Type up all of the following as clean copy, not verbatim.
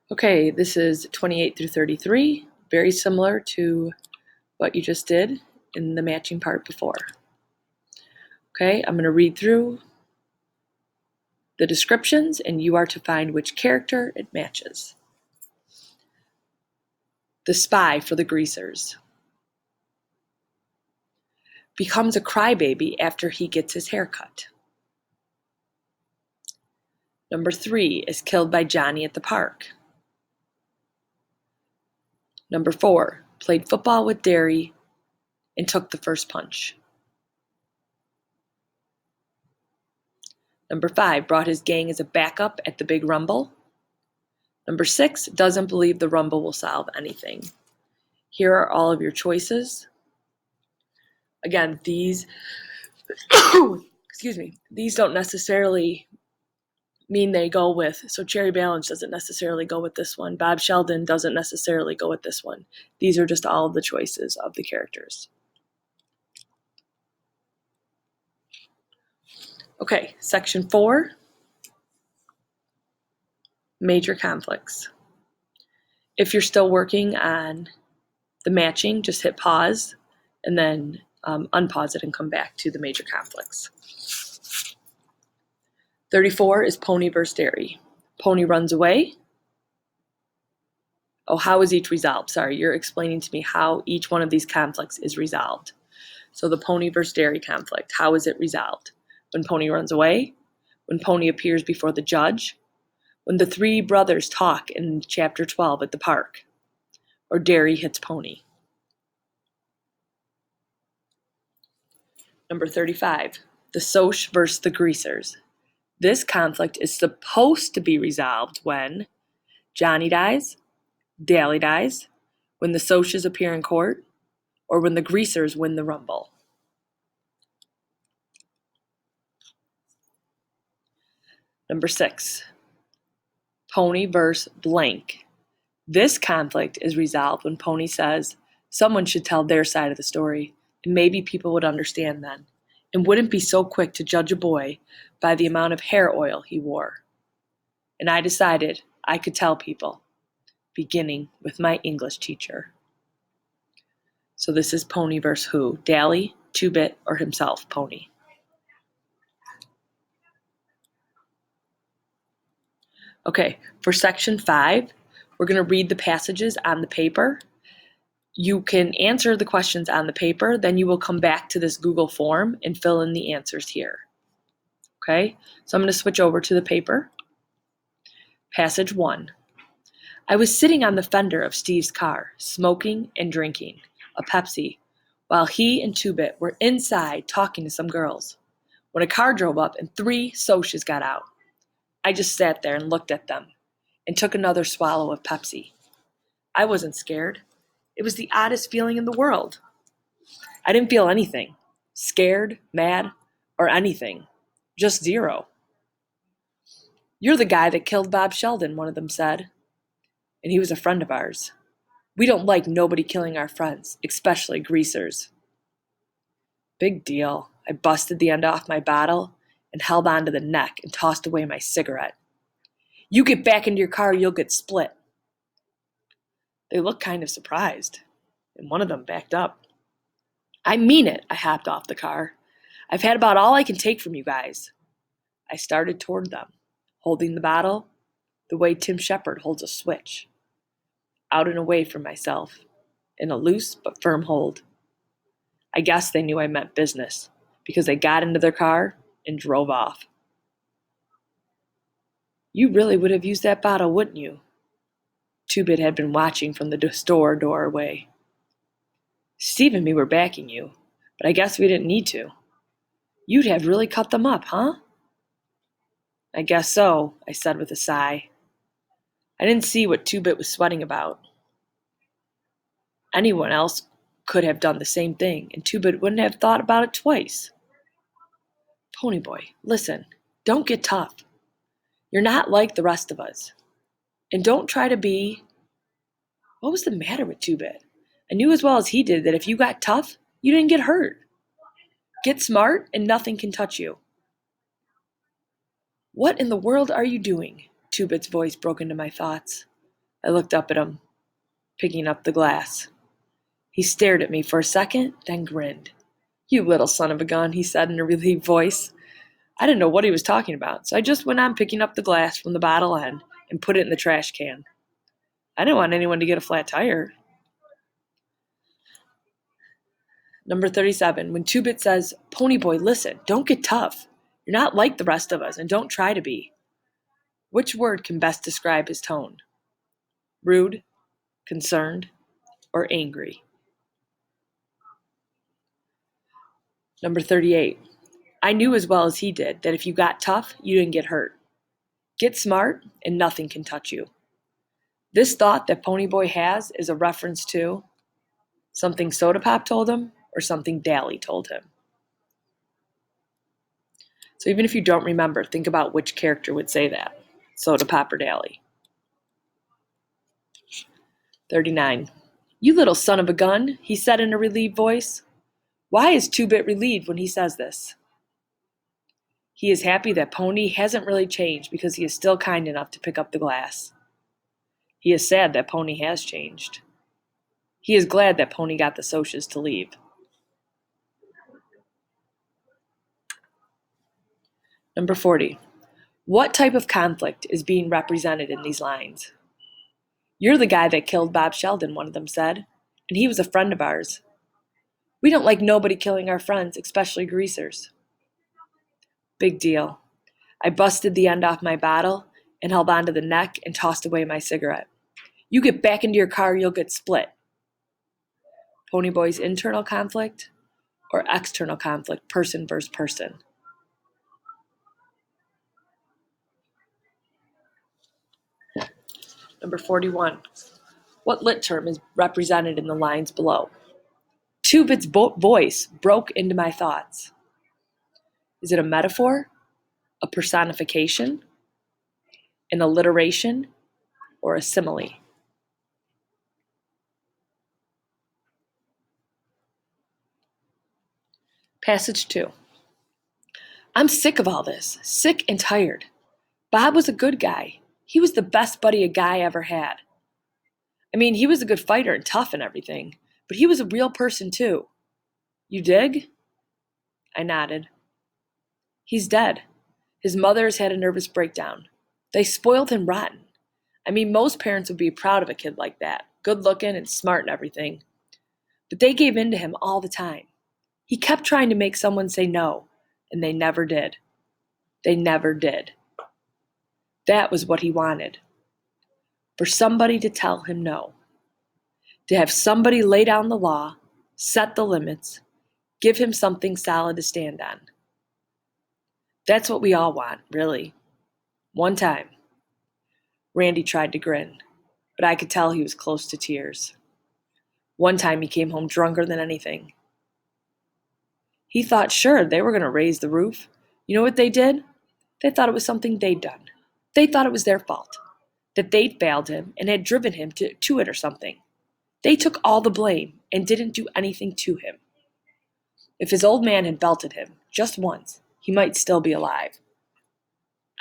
Okay, this is 28 through 33, very similar to what you just did in the matching part before. Okay, I'm going to read through the descriptions and you are to find which character it matches. The spy for the greasers. Becomes a crybaby after he gets his hair cut. Number 3 is killed by Johnny at the park. Number 4, played football with Derry and took the first punch. Number 5, brought his gang as a backup at the big rumble. Number 6, doesn't believe the rumble will solve anything. Here are all of your choices. Again, these these don't necessarily mean they go with, so Cherry Balance doesn't necessarily go with this one. Bob Sheldon doesn't necessarily go with this one. These are just all of the choices of the characters. Okay, section 4, major conflicts. If you're still working on the matching, just hit pause and then unpause it and come back to the major conflicts. 34 is Pony versus Derry. Pony runs away. Oh, how is each resolved? Sorry, you're explaining to me how each one of these conflicts is resolved. So the Pony versus Derry conflict, how is it resolved? When Pony runs away, when Pony appears before the judge, when the 3 brothers talk in chapter 12 at the park, or Derry hits Pony. Number 35, the Soch versus the Greasers. This conflict is supposed to be resolved when Johnny dies, Daly dies, when the Soches appear in court, or when the Greasers win the rumble. Number 6, Pony versus blank. This conflict is resolved when Pony says someone should tell their side of the story, and maybe people would understand then, and wouldn't be so quick to judge a boy by the amount of hair oil he wore. And I decided I could tell people, beginning with my English teacher. So this is Pony versus who? Daly, 2-Bit, or himself, Pony? Okay, for section 5, we're going to read the passages on the paper. You can answer the questions on the paper, then you will come back to this Google form and fill in the answers here. Okay, so I'm going to switch over to the paper. Passage 1. I was sitting on the fender of Steve's car, smoking and drinking a Pepsi, while he and 2-Bit were inside talking to some girls, when a car drove up and 3 Soches got out. I just sat there and looked at them and took another swallow of Pepsi. I wasn't scared. It was the oddest feeling in the world. I didn't feel anything, scared, mad, or anything. Just zero. You're the guy that killed Bob Sheldon, one of them said. And he was a friend of ours. We don't like nobody killing our friends, especially greasers. Big deal. I busted the end off my bottle and held on to the neck and tossed away my cigarette. You get back into your car, you'll get split. They looked kind of surprised, and one of them backed up. I mean it, I hopped off the car. I've had about all I can take from you guys. I started toward them, holding the bottle the way Tim Shepard holds a switch. Out and away from myself, in a loose but firm hold. I guess they knew I meant business, because they got into their car and drove off. You really would have used that bottle, wouldn't you? 2-Bit had been watching from the store doorway. Steve and me were backing you, but I guess we didn't need to. You'd have really cut them up, huh? I guess so, I said with a sigh. I didn't see what 2-Bit was sweating about. Anyone else could have done the same thing, and 2-Bit wouldn't have thought about it twice. Ponyboy, listen, don't get tough. You're not like the rest of us. And don't try to be... What was the matter with 2-Bit? I knew as well as he did that if you got tough, you didn't get hurt. Get smart and nothing can touch you. What in the world are you doing? 2-Bit's voice broke into my thoughts. I looked up at him, picking up the glass. He stared at me for a second, then grinned. "You little son of a gun," he said in a relieved voice. I didn't know what he was talking about, so I just went on picking up the glass from the bottle end and put it in the trash can. I didn't want anyone to get a flat tire. Number 37, when Two-Bit says, "Ponyboy, listen, don't get tough. You're not like the rest of us, and don't try to be." Which word can best describe his tone? Rude, concerned, or angry? Number 38, I knew as well as he did that if you got tough, you didn't get hurt. Get smart, and nothing can touch you. This thought that Ponyboy has is a reference to something Soda Pop told him or something Dally told him. So even if you don't remember, think about which character would say that, Soda Pop or Dally. 39. "You little son of a gun," he said in a relieved voice. Why is Two-Bit relieved when he says this? He is happy that Pony hasn't really changed because he is still kind enough to pick up the glass. He is sad that Pony has changed. He is glad that Pony got the Socias to leave. Number 40. What type of conflict is being represented in these lines? "You're the guy that killed Bob Sheldon," one of them said, "and he was a friend of ours. We don't like nobody killing our friends, especially greasers." Big deal. I busted the end off my bottle and held onto the neck and tossed away my cigarette. "You get back into your car, you'll get split." Ponyboy's internal conflict or external conflict, person versus person? Number 41. What lit term is represented in the lines below? Two-Bit's voice broke into my thoughts. Is it a metaphor, a personification, an alliteration, or a simile? Passage 2. I'm sick of all this, sick and tired. Bob was a good guy. He was the best buddy a guy ever had. I mean, he was a good fighter and tough and everything, but he was a real person too. You dig? I nodded. He's dead. His mother has had a nervous breakdown. They spoiled him rotten. I mean, most parents would be proud of a kid like that, good looking and smart and everything. But they gave in to him all the time. He kept trying to make someone say no, and they never did. They never did. That was what he wanted. For somebody to tell him no. To have somebody lay down the law, set the limits, give him something solid to stand on. That's what we all want, really. One time. Randy tried to grin, but I could tell he was close to tears. One time he came home drunker than anything. He thought sure they were going to raise the roof. You know what they did? They thought it was something they'd done. They thought it was their fault, that they'd failed him and had driven him to it or something. They took all the blame and didn't do anything to him. If his old man had belted him just once, he might still be alive.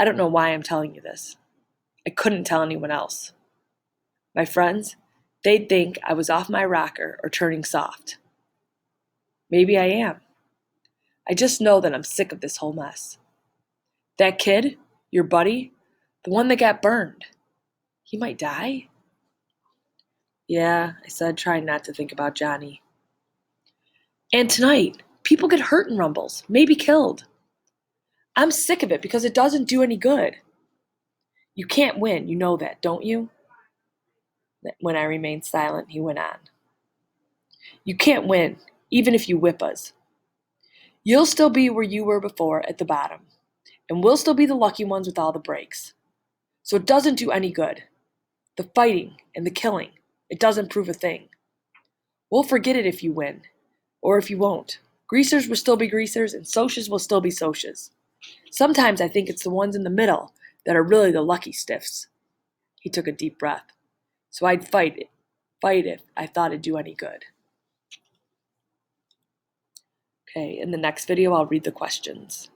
I don't know why I'm telling you this. I couldn't tell anyone else. My friends, they'd think I was off my rocker or turning soft. Maybe I am. I just know that I'm sick of this whole mess. That kid, your buddy, the one that got burned, he might die? Yeah, I said, trying not to think about Johnny. And tonight, people get hurt in rumbles, maybe killed. I'm sick of it because it doesn't do any good. You can't win, you know that, don't you? When I remained silent, he went on. You can't win, even if you whip us. You'll still be where you were before, at the bottom. And we'll still be the lucky ones with all the breaks. So it doesn't do any good. The fighting and the killing, it doesn't prove a thing. We'll forget it if you win, or if you won't. Greasers will still be greasers, and socias will still be socias. Sometimes I think it's the ones in the middle that are really the lucky stiffs. He took a deep breath. So I'd fight if I thought it'd do any good. Okay, in the next video, I'll read the questions.